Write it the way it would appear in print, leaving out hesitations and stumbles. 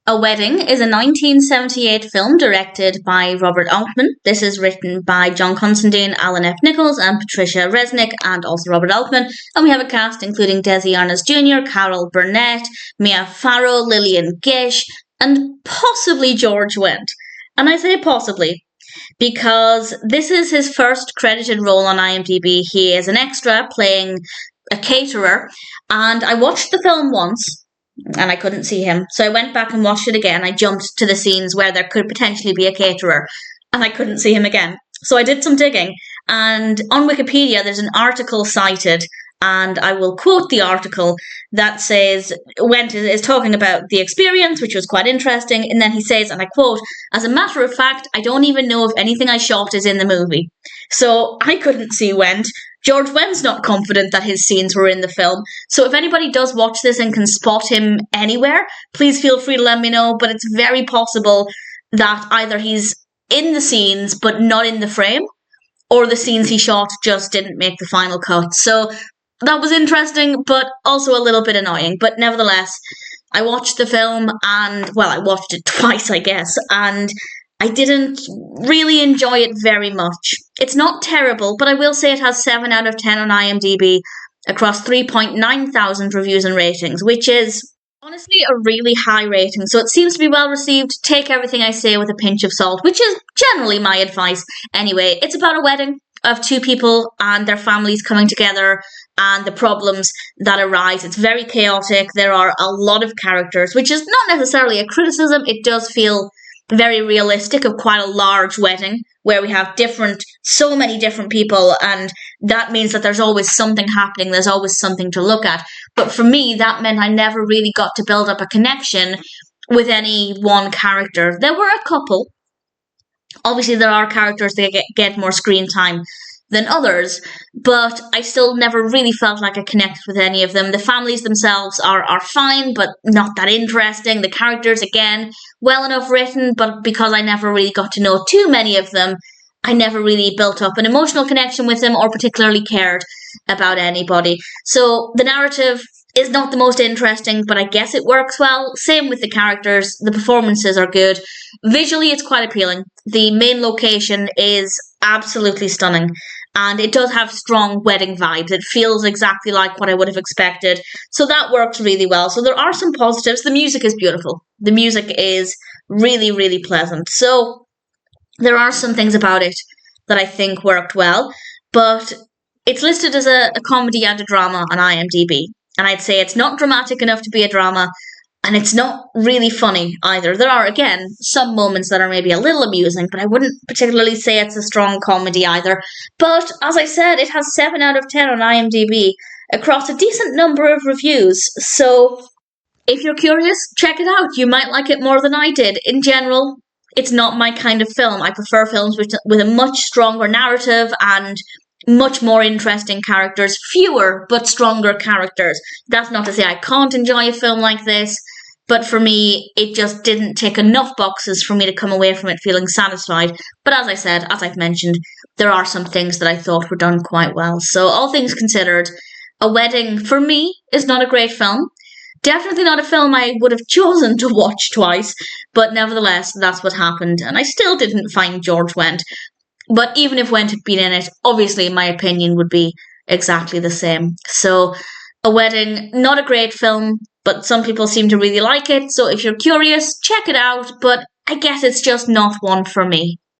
A Wedding is a 1978 film directed by Robert Altman. This is written by John Constantine, Alan F. Nichols, and Patricia Resnick, and also Robert Altman. And we have a cast including Desi Arnaz Jr., Carol Burnett, Mia Farrow, Lillian Gish, and possibly George Wendt. And I say possibly because this is his first credited role on IMDb. He is an extra playing a caterer, and I watched the film once and I couldn't see him. So I went back and watched it again. I jumped to the scenes where there could potentially be a caterer and I couldn't see him again. So I did some digging, and on Wikipedia there's an article cited, and I will quote the article that says Wendt is talking about the experience, which was quite interesting, and then he says, and I quote, "As a matter of fact, I don't even know if anything I shot is in the movie." So I couldn't see Wendt. George Wendt's not confident that his scenes were in the film. So if anybody does watch this and can spot him anywhere, please feel free to let me know. But it's very possible that either he's in the scenes but not in the frame, or the scenes he shot just didn't make the final cut. So that was interesting, but also a little bit annoying. But nevertheless, I watched the film and, well, I watched it twice, I guess, and I didn't really enjoy it very much. It's not terrible, but I will say it has 7 out of 10 on IMDb across 3.9 thousand reviews and ratings, which is honestly a really high rating. So it seems to be well received. Take everything I say with a pinch of salt, which is generally my advice. Anyway, it's about a wedding of two people and their families coming together and the problems that arise. It's very chaotic. There are a lot of characters, which is not necessarily a criticism. It does feel very realistic of quite a large wedding where we have so many different people, and that means that there's always something happening, there's always something to look at. But for me, that meant I never really got to build up a connection with any one character. There were a couple. Obviously, there are characters that get more screen time than others, but I still never really felt like I connected with any of them. The families themselves are fine, but not that interesting. The characters, again, well enough written, but because I never really got to know too many of them, I never really built up an emotional connection with them or particularly cared about anybody. So the narrative is not the most interesting, but I guess it works well. Same with the characters. The performances are good. Visually, it's quite appealing. The main location is absolutely stunning, and it does have strong wedding vibes. It feels exactly like what I would have expected. So that works really well. So there are some positives. The music is beautiful. The music is really, really pleasant. So there are some things about it that I think worked well, but it's listed as a comedy and a drama on IMDb. And I'd say it's not dramatic enough to be a drama, and it's not really funny either. There are, again, some moments that are maybe a little amusing, but I wouldn't particularly say it's a strong comedy either. But, as I said, it has 7 out of 10 on IMDb across a decent number of reviews. So, if you're curious, check it out. You might like it more than I did. In general, it's not my kind of film. I prefer films with a much stronger narrative and much more interesting characters, fewer but stronger characters. That's not to say I can't enjoy a film like this, but for me, it just didn't tick enough boxes for me to come away from it feeling satisfied. But as I said, as I've mentioned, there are some things that I thought were done quite well. So all things considered, A Wedding, for me, is not a great film. Definitely not a film I would have chosen to watch twice, but nevertheless, that's what happened, and I still didn't find George Wendt. But even if Wendt had been in it, obviously my opinion would be exactly the same. So, A Wedding, not a great film, but some people seem to really like it. So if you're curious, check it out. But I guess it's just not one for me.